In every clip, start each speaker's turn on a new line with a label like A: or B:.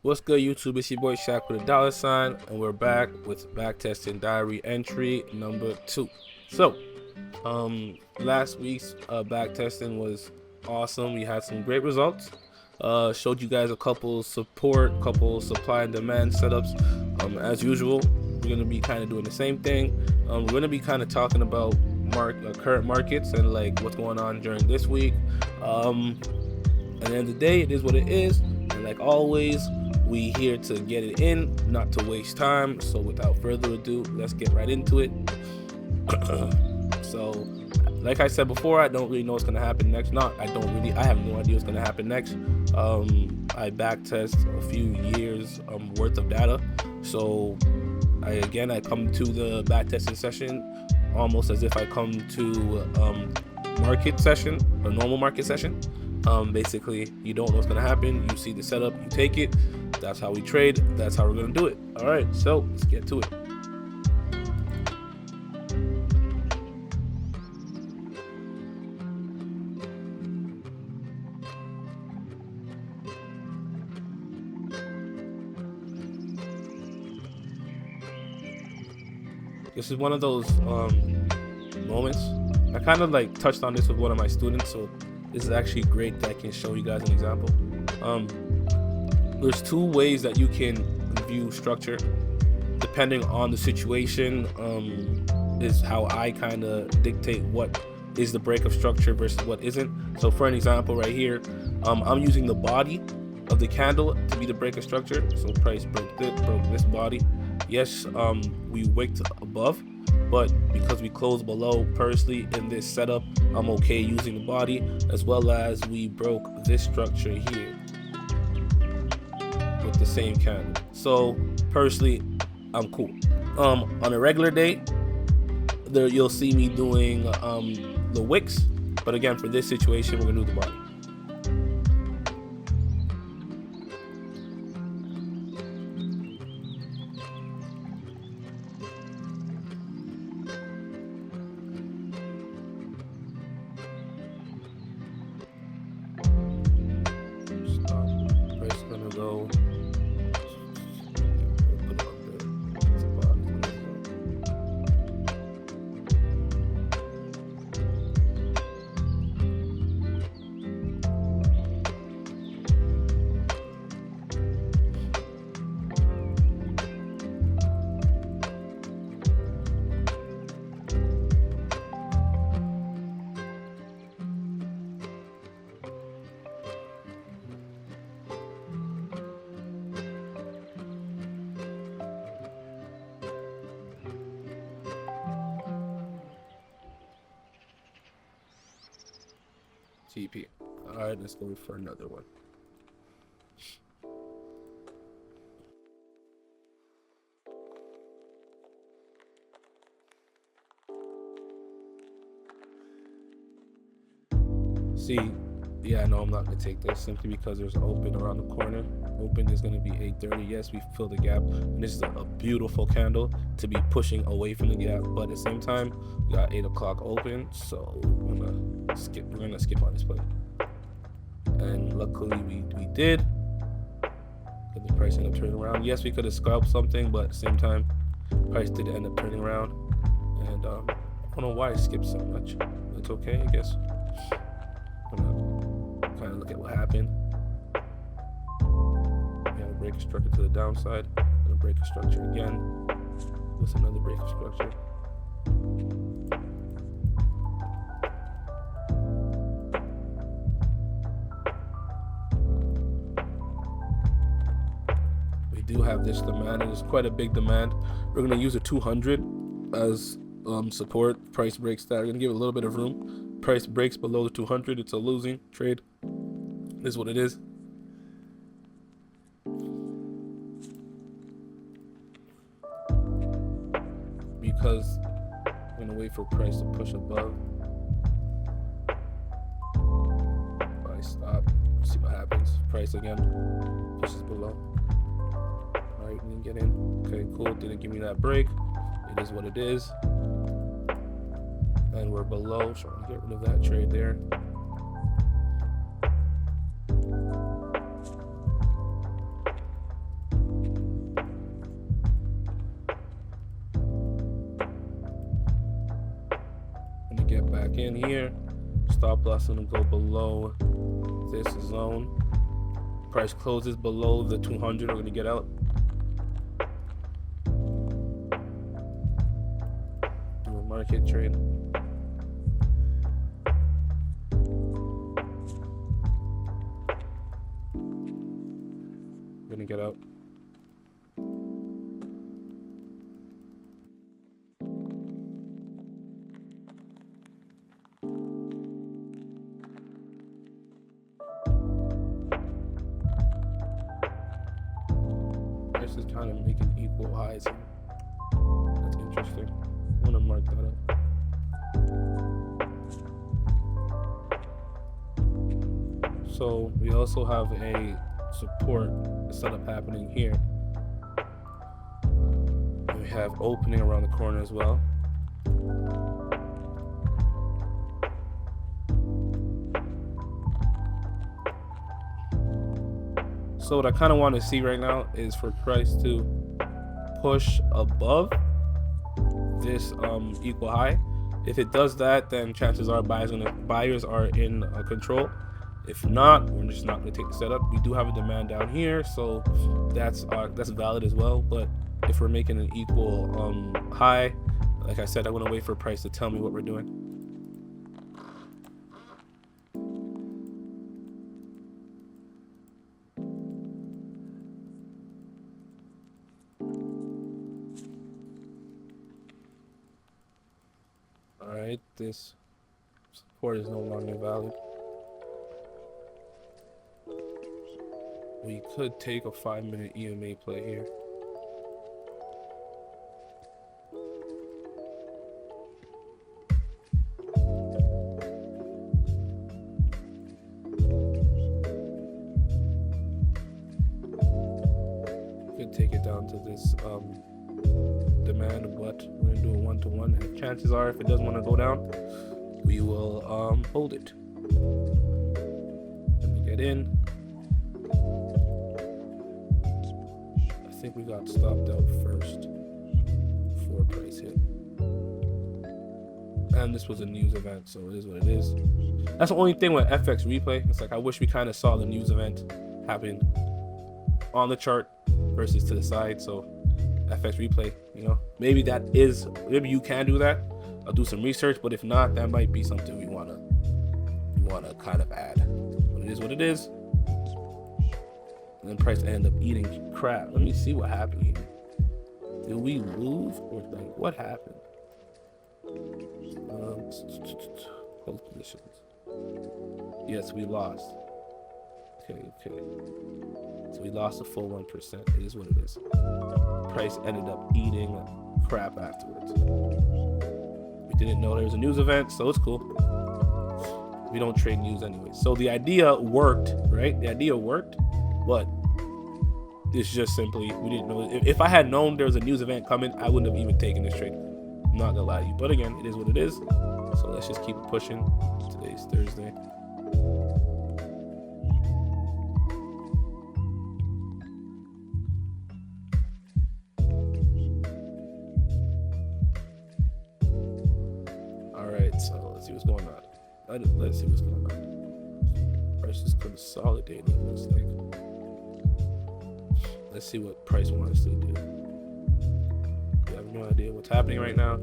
A: What's good, YouTube? It's your boy Shaq with $, and we're back with Backtesting Diary entry number 2. So, last week's backtesting was awesome. We had some great results. Showed you guys a couple supply and demand setups. As usual, we're gonna be kind of doing the same thing. We're gonna be kind of talking about current markets and like what's going on during this week. At the end of the day, it is what it is, and like always, we here to get it in, not to waste time. So without further ado, let's get right into it. So like I said before, I don't really know what's gonna happen next. I have no idea what's gonna happen next. I backtest a few years worth of data. So I come to the backtesting session almost as if I come to market session, a normal market session. Basically, you don't know what's gonna happen. You see the setup, you take it. That's how we trade. That's how we're gonna do it. All right, so let's get to it. This is one of those moments. I kind of like touched on this with one of my students, so this is actually great that I can show you guys an example. There's two ways that you can view structure depending on the situation. Is how I kind of dictate what is the break of structure versus what isn't. So for an example right here, I'm using the body of the candle to be the break of structure. So price broke this body. Yes, we wicked above, but because we closed below, personally in this setup, I'm okay using the body, as well as we broke this structure here with the same candle. So personally, I'm cool. On a regular day, there you'll see me doing the wicks, but again, for this situation, we're gonna do the body. Go. TP. All right, let's go for another one. See, yeah, no, I'm not gonna take this simply because there's open around the corner. Open is gonna be 8:30. Yes, we fill the gap, and this is a beautiful candle to be pushing away from the gap. But at the same time, we got 8 o'clock open, so we're gonna skip on this play. And luckily we did. Get the price end up turning around. Yes, we could have scalped something, but at the same time, price did end up turning around. And I don't know why I skipped so much. It's okay, I guess. I'm gonna kind of look at what happened. We had a break of structure to the downside, and a break of structure again. What's another break of structure? We do have this demand, and it's quite a big demand. We're gonna use a 200 as support. Price breaks that. We're gonna give it a little bit of room. Price breaks below the 200, it's a losing trade. This is what it is. Because I'm gonna wait for price to push above. I stop, see what happens. Price again pushes below. All right, we didn't get in. Okay, cool. Didn't give me that break. It is what it is. And we're below, so I'm gonna get rid of that trade there. in here. Stop loss gonna go below this zone. Price closes below the 200. We're gonna get out. Do a market trade. We're gonna get out. This is kind of making equal highs here. That's interesting. I'm gonna mark that up. So we also have a support setup happening here. And we have opening around the corner as well. So what I kind of want to see right now is for price to push above this equal high. If it does that, then chances are buyers are in control. If not, we're just not going to take the setup. We do have a demand down here, so that's valid as well. But if we're making an equal high, like I said, I want to wait for price to tell me what we're doing. Alright, this support is no longer valid. We could take a 5-minute EMA play here. Could take it down to this demand, but we're gonna do a 1-to-1, and chances are if it doesn't want to go down, we will hold it. Let me get in. I think we got stopped out first before price hit, and this was a news event, so it is what it is. That's the only thing with FX replay. It's like I wish we kind of saw the news event happen on the chart versus to the side. So FX replay, you know, maybe you can do that. I'll do some research, but if not, that might be something we wanna kind of add. But it is what it is. And then price end up eating crap. Let me see what happened here. Did we lose, or like what happened? Close positions. Yes, we lost. Okay. So we lost a full 1%. It is what it is. Price ended up eating crap afterwards. We didn't know there was a news event, so it's cool. We don't trade news anyway. So the idea worked, right? The idea worked, but it's just simply we didn't know. If I had known there was a news event coming, I wouldn't have even taken this trade. I'm not gonna lie to you. But again, it is what it is. So let's just keep pushing. Today's Thursday. So let's see what's going on. Let's see what's going on. Price is consolidating, it looks like. Let's see what price wants to do. We have no idea what's happening right now.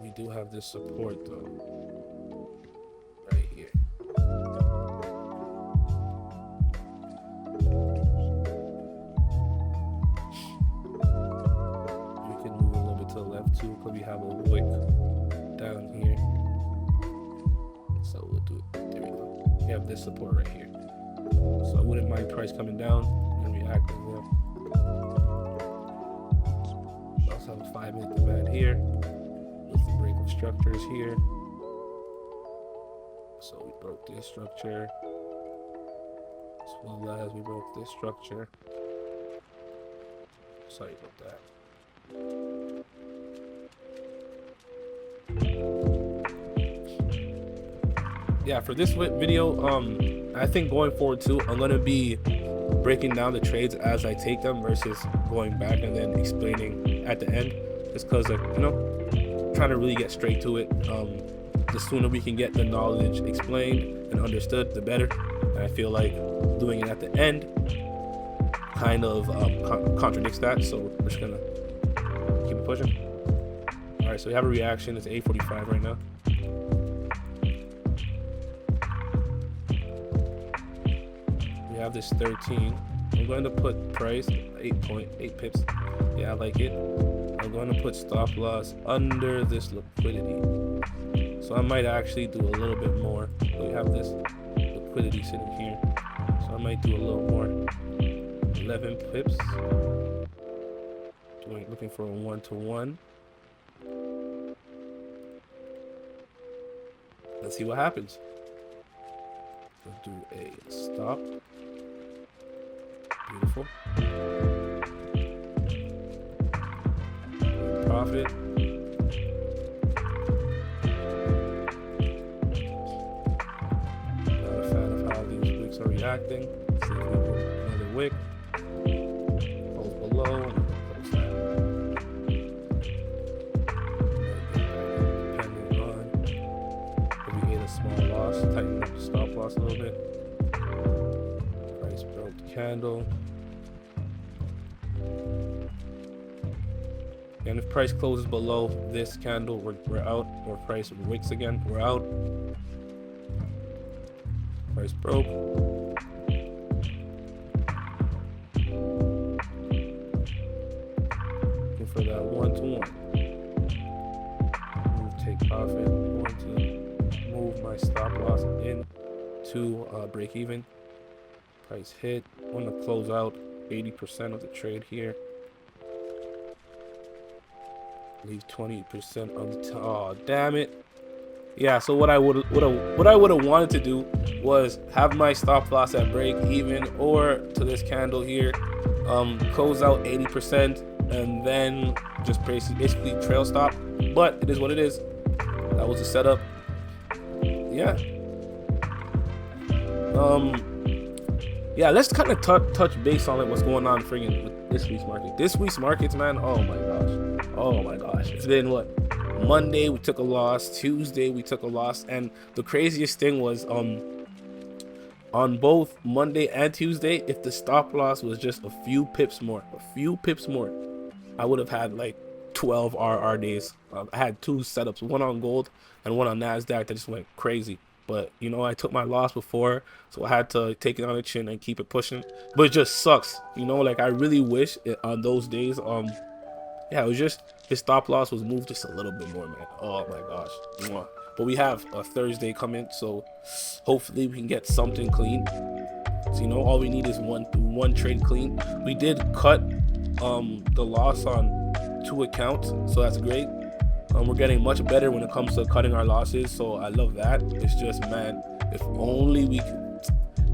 A: We do have this support though, right here. We can move a little bit to the left too, because we have a wick down here. So we'll do it. There we go. We have this support right here. So I wouldn't mind price coming down and reacting well. We also have a 5-minute demand here. The break of structures here. So we broke this structure, as well as we broke this structure. Sorry about that. yeah, for this video, I think going forward too, I'm gonna be breaking down the trades as I take them versus going back and then explaining at the end, just because, like, you know, trying to really get straight to it. The sooner we can get the knowledge explained and understood, the better. And I feel like doing it at the end kind of contradicts that, so we're just gonna keep it pushing. All right, so we have a reaction. It's 8:45 right now. We have this 13. I'm going to put price 8.8 pips. Yeah, I like it. I'm going to put stop loss under this liquidity. So I might actually do a little bit more. So we have this liquidity sitting here. So I might do a little more. 11 pips. Looking for a 1-to-1. Let's see what happens. We'll do a stop. Beautiful. Profit. Not a fan of how these wicks are reacting. Let's see if we do another wick. Close below. Close that. Pending run. We ate a small loss. Tighten up the stop loss a little bit. Price broke the candle. And if price closes below this candle, we're out. Or price wicks again, we're out. Price broke. Looking for that 1-to-1. Take profit. I'm going to move my stop loss in to break even. Price hit. I want to close out 80% of the trade here. Leave 20% on the oh, damn it. Yeah, so what I would have wanted to do was have my stop loss at break even or to this candle here, close out 80% and then just basically trail stop. But it is what it is. That was the setup. Yeah. Yeah, let's kind of touch base on what's going on friggin' with this week's market. This week's markets, man, oh my gosh. Oh my gosh. It's been what? Monday we took a loss, Tuesday we took a loss, and the craziest thing was on both Monday and Tuesday, if the stop loss was just a few pips more, I would have had like 12 RR days. I had two setups, one on gold and one on NASDAQ that just went crazy. But, you know, I took my loss before, so I had to take it on the chin and keep it pushing. But it just sucks, you know, like I really wish on those days, yeah, it was just his stop loss was moved just a little bit more, man. Oh my gosh. But we have a Thursday coming, so hopefully we can get something clean. So, you know, all we need is one trade clean. We did cut the loss on 2 accounts, so that's great. We're getting much better when it comes to cutting our losses, so I love that. It's just, man, if only we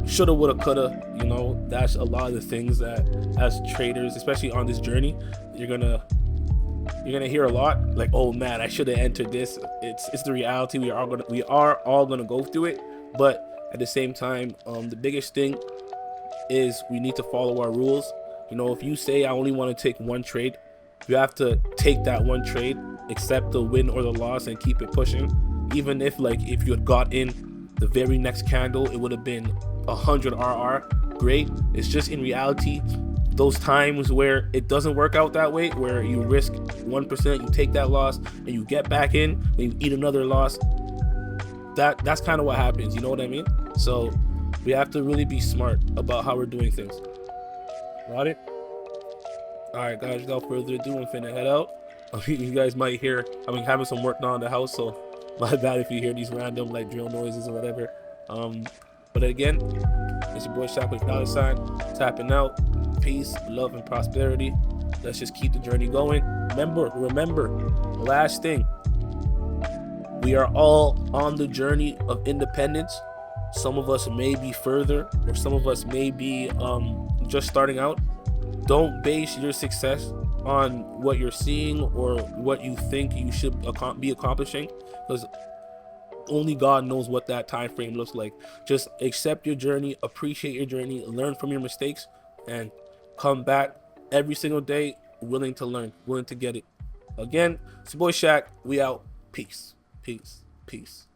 A: shoulda, woulda, coulda, you know, that's a lot of the things that as traders, especially on this journey, you're gonna hear a lot, like, oh man, I should have entered this. It's the reality. We are all gonna go through it, but at the same time, the biggest thing is we need to follow our rules. You know, if you say I only want to take one trade, you have to take that one trade, accept the win or the loss, and keep it pushing. Even if you had got in the very next candle, it would have been 100 RR. Great. It's just in reality, those times where it doesn't work out that way, where you risk 1%, you take that loss, and you get back in, and you eat another loss. That's kind of what happens. You know what I mean? So we have to really be smart about how we're doing things. Got it? All right, guys, without further ado, I'm finna head out. You guys might hear, having some work done on the house, so my bad if you hear these random like drill noises or whatever. But again, it's your boy Shaq with $, tapping out. Peace, love, and prosperity. Let's just keep the journey going. Remember, last thing, we are all on the journey of independence. Some of us may be further, or some of us may be just starting out. Don't base your success on what you're seeing or what you think you should be accomplishing, because only God knows what that time frame looks like. Just accept your journey, appreciate your journey, learn from your mistakes, and come back every single day willing to learn, willing to get it. Again, it's your boy Shaq. We out. Peace. Peace. Peace.